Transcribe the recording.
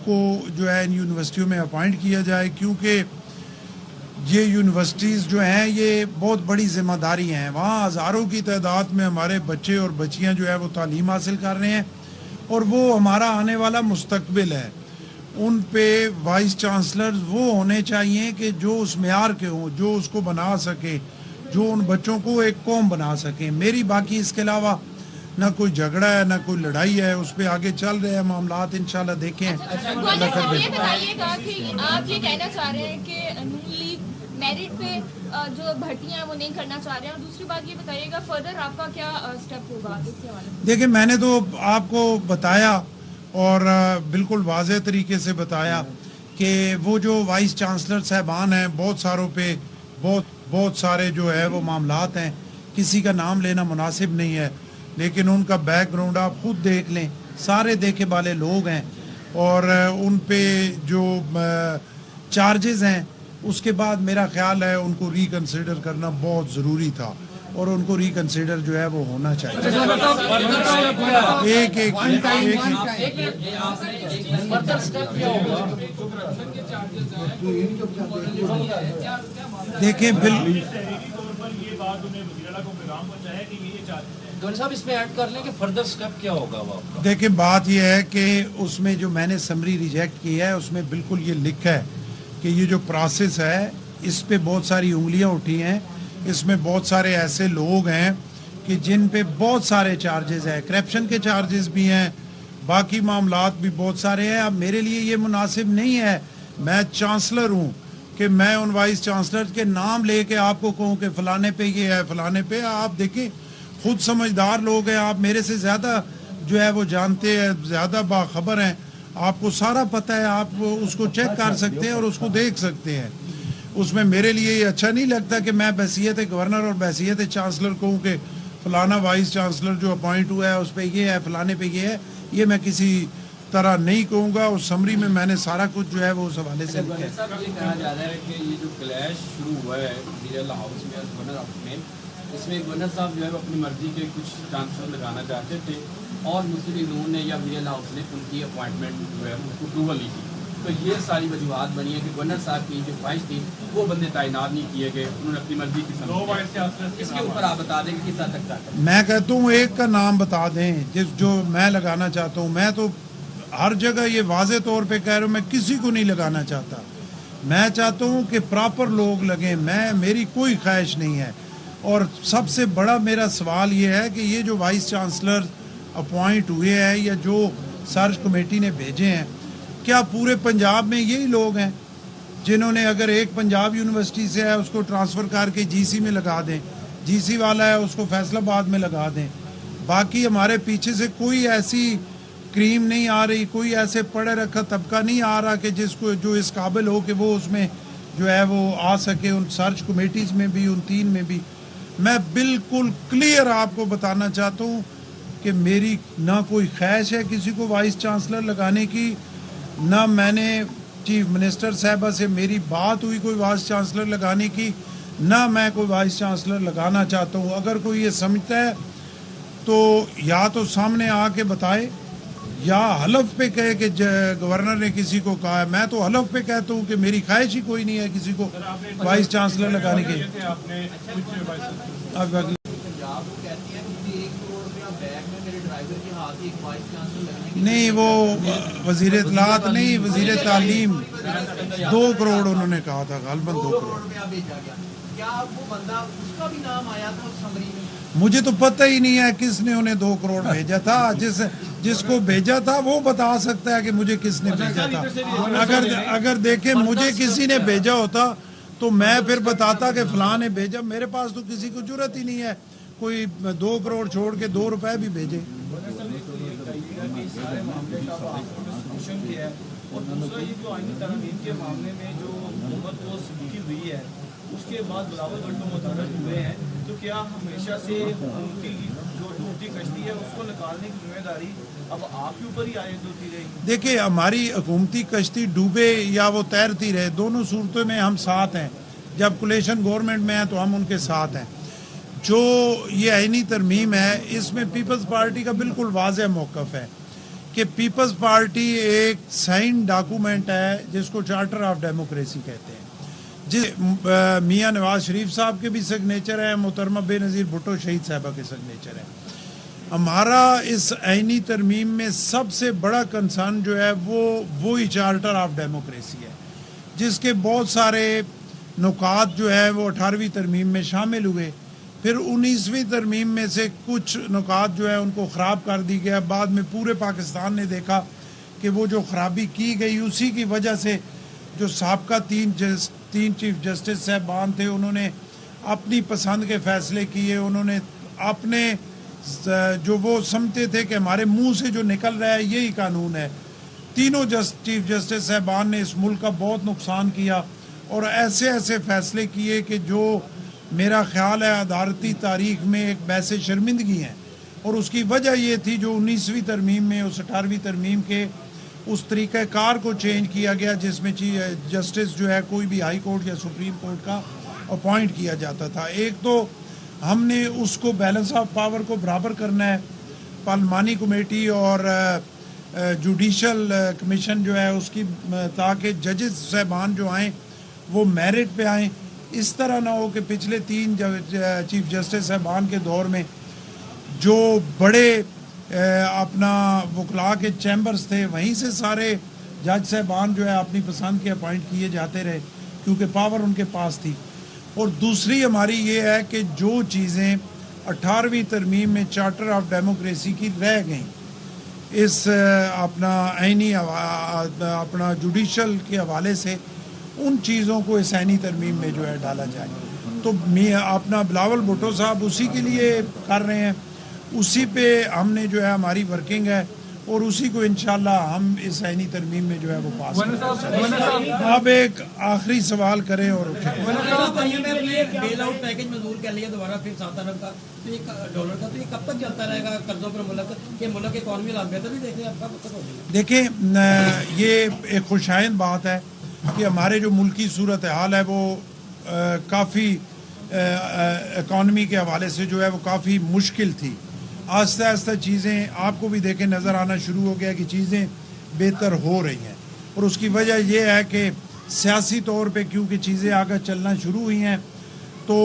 کو جو ہے ان یونیورسٹیوں میں اپوائنٹ کیا جائے، کیونکہ یہ یونیورسٹیز جو ہیں یہ بہت بڑی ذمہ داری ہیں. وہاں ہزاروں کی تعداد میں ہمارے بچے اور بچیاں جو ہے وہ تعلیم حاصل کر رہے ہیں، اور وہ ہمارا آنے والا مستقبل ہے. ان پہ وائس چانسلرز وہ ہونے چاہیے کہ جو اس معیار کے ہوں، جو اس کو بنا سکے، جو ان بچوں کو ایک قوم بنا سکیں. میری باقی اس کے علاوہ نہ کوئی جھگڑا ہے، نہ کوئی لڑائی ہے، اس پہ آگے چل رہے ہیں معاملات، انشاءاللہ دیکھیں. یہ بتائیے گا کہ آپ یہ کہنا چاہ رہے ہیں کہ نون لیگ میرٹ پہ جو بھرتیاں ہیں وہ نہیں کرنا چاہ رہے ہیں، اور دوسری بات یہ بتائیے گا فردر آپ کا کیا اسٹیپ ہوگا اس کے حوالے سے؟ دیکھیں، میں نے تو آپ کو بتایا اور بالکل واضح طریقے سے بتایا کہ وہ جو وائس چانسلر صاحبان ہیں، بہت ساروں پہ بہت سارے جو ہے وہ معاملات ہیں. کسی کا نام لینا مناسب نہیں ہے، لیکن ان کا بیک گراؤنڈ آپ خود دیکھ لیں، سارے دیکھے والے لوگ ہیں، اور ان پہ جو چارجز ہیں اس کے بعد میرا خیال ہے ان کو ریکنسیڈر کرنا بہت ضروری تھا، اور ان کو ریکنسیڈر جو ہے وہ ہونا چاہیے. دیکھیں دیکھیں بات یہ ہے کہ اس میں جو میں نے سمری ریجیکٹ کی ہے اس میں بالکل یہ لکھا ہے کہ یہ جو پروسیس ہے اس پہ بہت ساری انگلیاں اٹھی ہیں. اس میں بہت سارے ایسے لوگ ہیں کہ جن پہ بہت سارے چارجز ہیں، کرپشن کے چارجز بھی ہیں، باقی معاملات بھی بہت سارے ہیں. اب میرے لیے یہ مناسب نہیں ہے، میں چانسلر ہوں، کہ میں ان وائس چانسلر کے نام لے کے آپ کو کہوں کہ فلانے پہ یہ ہے، فلانے پہ. آپ دیکھیں، خود سمجھدار لوگ ہیں، آپ میرے سے زیادہ جو ہے وہ جانتے ہیں، زیادہ باخبر ہیں، آپ کو سارا پتہ ہے، آپ اس کو چیک کر سکتے ہیں اور اس کو دیکھ سکتے ہیں. اس میں میرے لیے یہ اچھا نہیں لگتا کہ میں بحیثیت گورنر اور بحیثیت چانسلر کہوں کہ فلانا وائس چانسلر جو اپوائنٹ ہوا ہے اس پہ یہ ہے، فلانے پہ یہ ہے. یہ میں کسی طرح نہیں کہوں گا. اس سمری میں میں نے سارا کچھ جو ہے وہ اس حوالے سے لکھا ہے. یہ کہا جا رہا ہے کہ یہ جو کلیش شروع ہوا ہے وزیر ہاؤس میں گورنر ہاؤس میں، اس میں گورنر صاحب جو ہے وہ اپنی مرضی کے کچھ چانسلر لگانا چاہتے تھے، اور مسلم لیگ نون نے یا وزیر ہاؤس نے ان کی اپوائنٹمنٹ جو ہے اس کو اپروول لی تھی. تو یہ ساری وجوہات بنی ہے کہ گورنر صاحب کی جو خواہش تھی وہ بندے تعینات نہیں کیے گئے، انہوں نے اپنی مرضی کی سمجھی. اس کے اوپر آپ بتا دیں کہ کس حد تک چاہتے ہیں. میں کہتا ہوں ایک کا نام بتا دیں جو میں لگانا چاہتا ہوں. میں تو ہر جگہ یہ واضح طور پہ کہہ رہا ہوں، میں کسی کو نہیں لگانا چاہتا. میں چاہتا ہوں کہ پراپر لوگ لگیں. میری کوئی خواہش نہیں ہے. اور سب سے بڑا میرا سوال یہ ہے کہ یہ جو وائس چانسلر اپوائنٹ ہوئے ہیں یا جو سرچ کمیٹی نے بھیجے ہیں، کیا پورے پنجاب میں یہی لوگ ہیں جنہوں نے اگر ایک پنجاب یونیورسٹی سے ہے اس کو ٹرانسفر کر کے جی سی میں لگا دیں، جی سی والا ہے اس کو فیصل آباد میں لگا دیں؟ باقی ہمارے پیچھے سے کوئی ایسی کریم نہیں آ رہی، کوئی ایسے پڑھے رکھا طبقہ نہیں آ رہا کہ جو اس قابل ہو کہ وہ اس میں جو ہے وہ آ سکے، ان سرچ کمیٹیز میں بھی، ان 3 میں بھی. میں بالکل کلیئر آپ کو بتانا چاہتا ہوں کہ میری نہ کوئی خواہش ہے کسی کو وائس چانسلر لگانے کی، نہ میں نے چیف منسٹر صاحبہ سے میری بات ہوئی کوئی وائس چانسلر لگانے کی، نہ میں کوئی وائس چانسلر لگانا چاہتا ہوں. اگر کوئی یہ سمجھتا ہے تو یا تو سامنے آ کے بتائے یا حلف پہ کہے کہ گورنر نے کسی کو کہا ہے. میں تو حلف پہ کہتا ہوں کہ میری خواہش ہی کوئی نہیں ہے کسی کو وائس چانسلر لگانے کی. نہیں، وہ وزیر اطلاعات نہیں، وزیر تعلیم 2 کروڑ انہوں نے کہا تھا، غالباً 2 کروڑ. مجھے تو پتہ ہی نہیں ہے کس نے انہیں 2 کروڑ بھیجا تھا. جس کو بھیجا تھا وہ بتا سکتا ہے کہ مجھے کس نے بھیجا تھا. اگر دیکھیں مجھے کسی نے بھیجا ہوتا تو میں پھر بتاتا کہ فلاں نے بھیجا. میرے پاس تو کسی کو جرات ہی نہیں ہے کوئی 2 کروڑ چھوڑ کے 2 روپے بھی بھیجے. اور دوسرا یہ جو آئینی ترامیم کے معاملے میں جو حکومت کو سبکی ہوئی ہے اس کے بعد بلاول بھٹو متحرک ہوئے ہیں، تو کیا ہمیشہ سے حکومتی جو ڈوبتی کشتی ہے اس کو نکالنے کی ذمہ داری اب آپ کے اوپر ہی عائد ہوتی رہے گی؟ دیکھیں، ہماری حکومتی کشتی ڈوبے یا وہ تیرتی رہے، دونوں صورتوں میں ہم ساتھ ہیں. جب کولیشن گورنمنٹ میں ہیں تو ہم ان کے ساتھ ہیں. جو یہ آئینی ترمیم ہے اس میں پیپلز پارٹی کا بالکل واضح موقف ہے کہ پیپلز پارٹی ایک سائن ڈاکومنٹ ہے جس کو چارٹر آف ڈیموکریسی کہتے ہیں، جس میاں نواز شریف صاحب کے بھی سگنیچر ہے، محترمہ بے نظیر بھٹو شہید صاحبہ کے سگنیچر ہے۔ ہمارا اس آئینی ترمیم میں سب سے بڑا کنسرن جو ہے وہی چارٹر آف ڈیموکریسی ہے، جس کے بہت سارے نکات جو ہے وہ 18ویں ترمیم میں شامل ہوئے، پھر 19ویں ترمیم میں سے کچھ نکات جو ہے ان کو خراب کر دی گیا۔ بعد میں پورے پاکستان نے دیکھا کہ وہ جو خرابی کی گئی اسی کی وجہ سے جو سابقہ تین چیف جسٹس صاحبان تھے انہوں نے اپنی پسند کے فیصلے کیے، انہوں نے اپنے جو وہ سمجھتے تھے کہ ہمارے منہ سے جو نکل رہا ہے یہی قانون ہے۔ تینوں چیف جسٹس صاحبان نے اس ملک کا بہت نقصان کیا اور ایسے ایسے فیصلے کیے کہ جو میرا خیال ہے عدالتی تاریخ میں ایک باعث شرمندگی ہیں، اور اس کی وجہ یہ تھی جو 19ویں ترمیم میں اس 18ویں ترمیم کے اس طریقہ کار کو چینج کیا گیا جس میں جسٹس جو ہے کوئی بھی ہائی کورٹ یا سپریم کورٹ کا اپوائنٹ کیا جاتا تھا۔ ایک تو ہم نے اس کو بیلنس آف پاور کو برابر کرنا ہے، پارلیمانی کمیٹی اور جوڈیشل کمیشن جو ہے اس کی، تاکہ ججز صاحبان جو آئیں وہ میرٹ پہ آئیں۔ اس طرح نہ ہو کہ پچھلے 3 چیف جسٹس صاحبان کے دور میں جو بڑے اپنا وکلاء کے چیمبرز تھے وہیں سے سارے جج صاحبان جو ہے اپنی پسند کے اپوائنٹ کیے جاتے رہے کیونکہ پاور ان کے پاس تھی۔ اور دوسری ہماری یہ ہے کہ جو چیزیں 18ویں ترمیم میں چارٹر آف ڈیموکریسی کی رہ گئیں، اس اپنا آئینی اپنا جوڈیشل کے حوالے سے ان چیزوں کو اس آئینی ترمیم میں جو ہے ڈالا جائے۔ تو اپنا بلاول بھٹو صاحب اسی کے لیے کر رہے ہیں، اسی پہ ہم نے جو ہے ہماری ورکنگ ہے اور اسی کو انشاءاللہ ہم اس آئینی ترمیم میں جو ہے وہ پاس کریں۔ آپ ایک آخری سوال کریں اور اٹھیں۔ بیل آؤٹ پیکج منظور کر لیا دوبارہ پھر $7 ارب کا ڈالر کا، تو یہ کب تک چلتا رہے گا قرضوں پر ملک کہ ملک اکانومی حالات بہتر نہیں دیکھیں آپ کا مطلب ہو گیا؟ دیکھیں یہ ایک خوشائند بات ہے کہ ہمارے جو ملکی صورتحال ہے وہ کافی اکانومی کے حوالے سے جو ہے وہ کافی مشکل تھی۔ آہستہ آہستہ چیزیں آپ کو بھی دیکھیں نظر آنا شروع ہو گیا کہ چیزیں بہتر ہو رہی ہیں، اور اس کی وجہ یہ ہے کہ سیاسی طور پہ کیونکہ چیزیں آگے چلنا شروع ہوئی ہیں تو